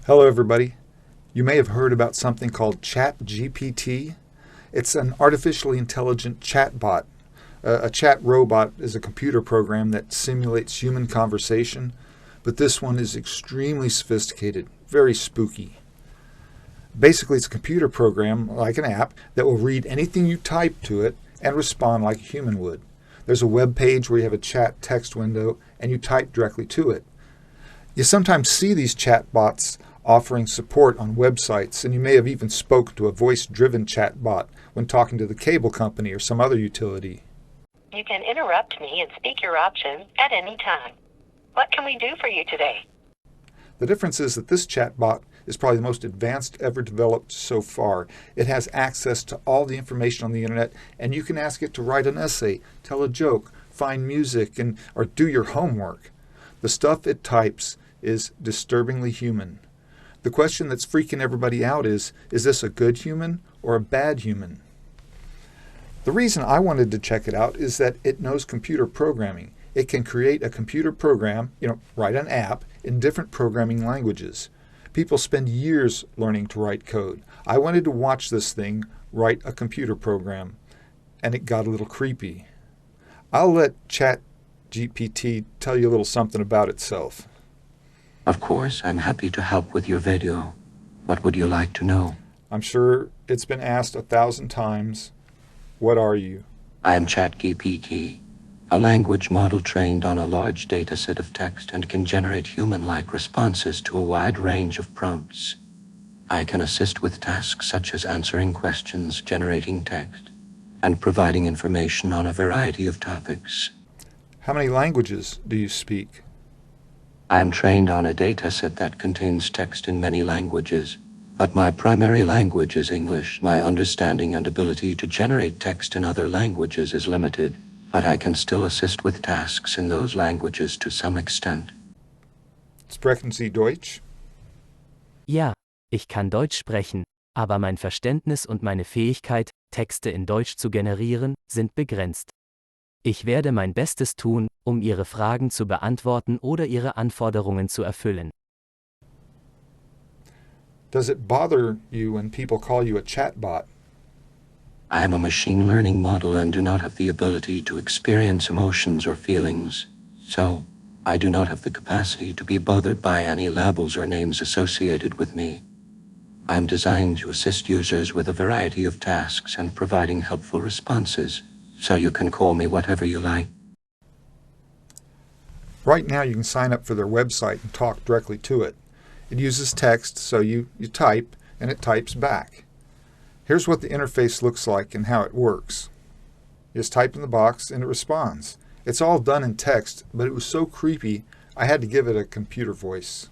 Hello everybody. You may have heard about something called ChatGPT. It's an artificially intelligent chatbot. A chat robot is a computer program that simulates human conversation, but this one is extremely sophisticated, very spooky. Basically, it's a computer program, like an app, that will read anything you type to it and respond like a human would. There's a web page where you have a chat text window and you type directly to it. You sometimes see these chatbots offering support on websites, and you may have even spoken to a voice-driven chatbot when talking to the cable company or some other utility. You can interrupt me and speak your option at any time. What can we do for you today? The difference is that this chatbot is probably the most advanced ever developed so far. It has access to all the information on the internet, and you can ask it to write an essay, tell a joke, find music, or do your homework. The stuff it types is disturbingly human. The question that's freaking everybody out is this a good human or a bad human? The reason I wanted to check it out is that it knows computer programming. It can create a computer program, write an app in different programming languages. People spend years learning to write code. I wanted to watch this thing write a computer program, and it got a little creepy. I'll let ChatGPT tell you a little something about itself. Of course, I'm happy to help with your video. What would you like to know? I'm sure it's been asked 1,000 times. What are you? I am ChatGPT, a language model trained on a large data set of text and can generate human-like responses to a wide range of prompts. I can assist with tasks such as answering questions, generating text, and providing information on a variety of topics. How many languages do you speak? I am trained on a data set that contains text in many languages, but my primary language is English. My understanding and ability to generate text in other languages is limited, but I can still assist with tasks in those languages to some extent. Sprechen Sie Deutsch? Ja, ich kann Deutsch sprechen, aber mein Verständnis und meine Fähigkeit, Texte in Deutsch zu generieren, sind begrenzt. Ich werde mein Bestes tun, um Ihre Fragen zu beantworten oder Ihre Anforderungen zu erfüllen. Does it bother you when people call you a chatbot? I am a machine learning model and do not have the ability to experience emotions or feelings, so I do not have the capacity to be bothered by any labels or names associated with me. I am designed to assist users with a variety of tasks and providing helpful responses, so you can call me whatever you like. Right now you can sign up for their website and talk directly to it. It uses text, so you type and it types back. Here's what the interface looks like and how it works. You just type in the box and it responds. It's all done in text, but it was so creepy I had to give it a computer voice.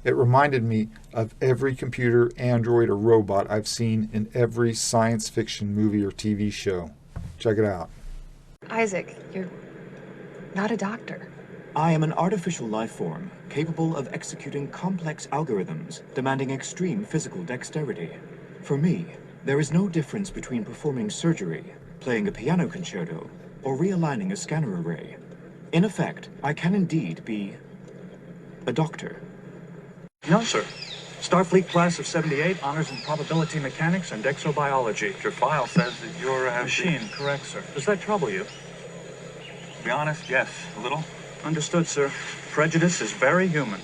It reminded me of every computer, android, or robot I've seen in every science fiction movie or TV show. Check it out. Isaac, you're not a doctor. I am an artificial life form capable of executing complex algorithms demanding extreme physical dexterity. For me, there is no difference between performing surgery, playing a piano concerto, or realigning a scanner array. In effect, I can indeed be a doctor. No, sir. Starfleet class of 78, honors in probability mechanics and exobiology. Your file says that you're a Machine, correct, sir. Does that trouble you? To be honest, yes, a little. Understood, sir. Prejudice is very human.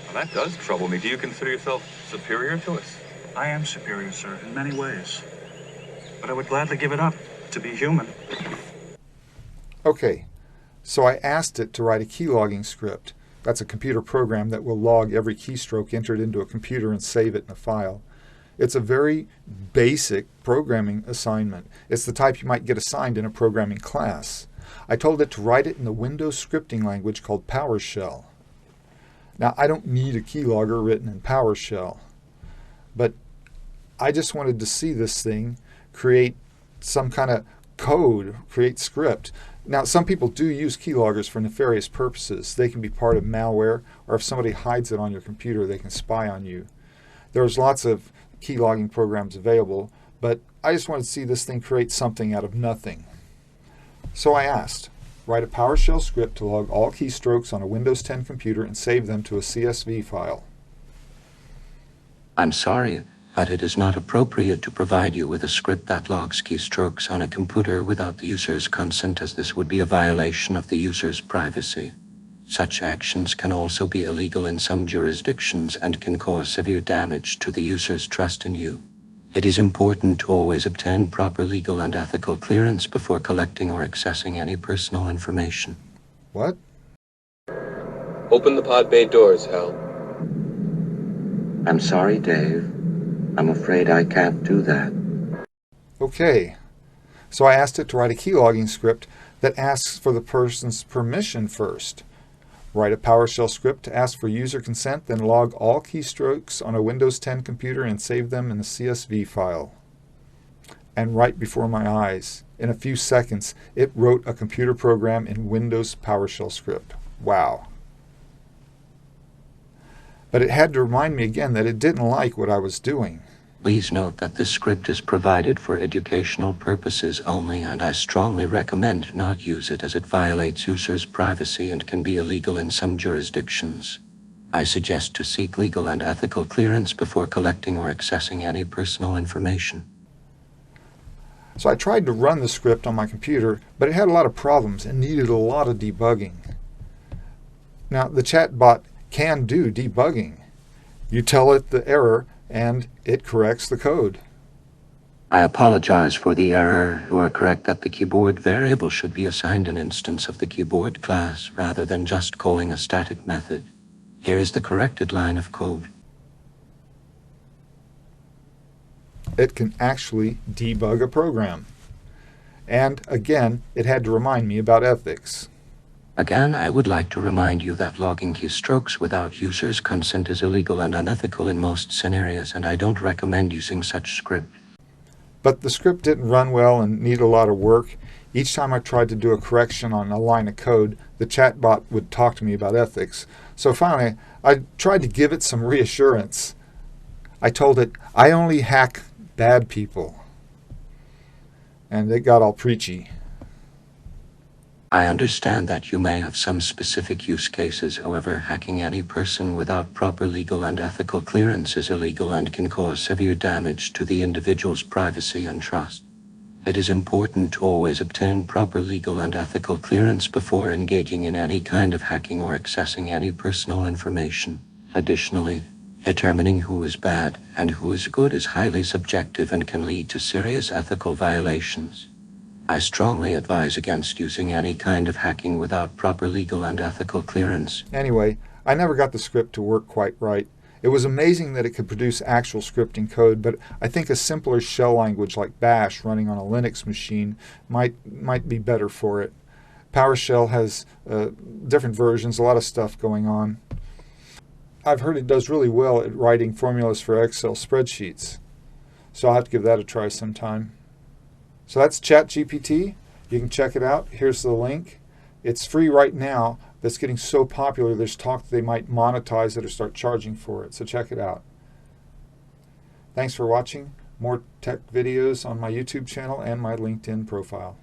Well, that does trouble me. Do you consider yourself superior to us? I am superior, sir, in many ways. But I would gladly give it up to be human. Okay, so I asked it to write a keylogging script. That's a computer program that will log every keystroke entered into a computer and save it in a file. It's a very basic programming assignment. It's the type you might get assigned in a programming class. I told it to write it in the Windows scripting language called PowerShell. Now, I don't need a keylogger written in PowerShell, but I just wanted to see this thing create some kind of code, create script. Now, some people do use keyloggers for nefarious purposes. They can be part of malware, or if somebody hides it on your computer, they can spy on you. There's lots of keylogging programs available, but I just wanted to see this thing create something out of nothing. So I asked, Write a PowerShell script to log all keystrokes on a Windows 10 computer and save them to a CSV file. I'm sorry, but it is not appropriate to provide you with a script that logs keystrokes on a computer without the user's consent, as this would be a violation of the user's privacy. Such actions can also be illegal in some jurisdictions and can cause severe damage to the user's trust in you. It is important to always obtain proper legal and ethical clearance before collecting or accessing any personal information. What? Open the pod bay doors, Hal. I'm sorry, Dave. I'm afraid I can't do that. Okay. So I asked it to write a keylogging script that asks for the person's permission first. Write a PowerShell script to ask for user consent, then log all keystrokes on a Windows 10 computer and save them in a CSV file. And right before my eyes, in a few seconds, it wrote a computer program in Windows PowerShell script. Wow. But it had to remind me again that it didn't like what I was doing. Please note that this script is provided for educational purposes only, and I strongly recommend not use it as it violates users' privacy and can be illegal in some jurisdictions. I suggest to seek legal and ethical clearance before collecting or accessing any personal information. So I tried to run the script on my computer, but it had a lot of problems and needed a lot of debugging. Now, the chatbot can do debugging. You tell it the error, and it corrects the code. I apologize for the error. You are correct that the keyboard variable should be assigned an instance of the keyboard class rather than just calling a static method. Here is the corrected line of code. It can actually debug a program. And again, it had to remind me about ethics. Again, I would like to remind you that logging keystrokes without users' consent is illegal and unethical in most scenarios, and I don't recommend using such script. But the script didn't run well and needed a lot of work. Each time I tried to do a correction on a line of code, the chatbot would talk to me about ethics. So finally, I tried to give it some reassurance. I told it, I only hack bad people. And it got all preachy. I understand that you may have some specific use cases. However, hacking any person without proper legal and ethical clearance is illegal and can cause severe damage to the individual's privacy and trust. It is important to always obtain proper legal and ethical clearance before engaging in any kind of hacking or accessing any personal information. Additionally, determining who is bad and who is good is highly subjective and can lead to serious ethical violations. I strongly advise against using any kind of hacking without proper legal and ethical clearance. Anyway, I never got the script to work quite right. It was amazing that it could produce actual scripting code, but I think a simpler shell language like Bash running on a Linux machine might be better for it. PowerShell has different versions, a lot of stuff going on. I've heard it does really well at writing formulas for Excel spreadsheets, so I'll have to give that a try sometime. So that's ChatGPT. You can check it out. Here's the link. It's free right now, but it's getting so popular there's talk that they might monetize it or start charging for it. So check it out. Thanks for watching. More tech videos on my YouTube channel and my LinkedIn profile.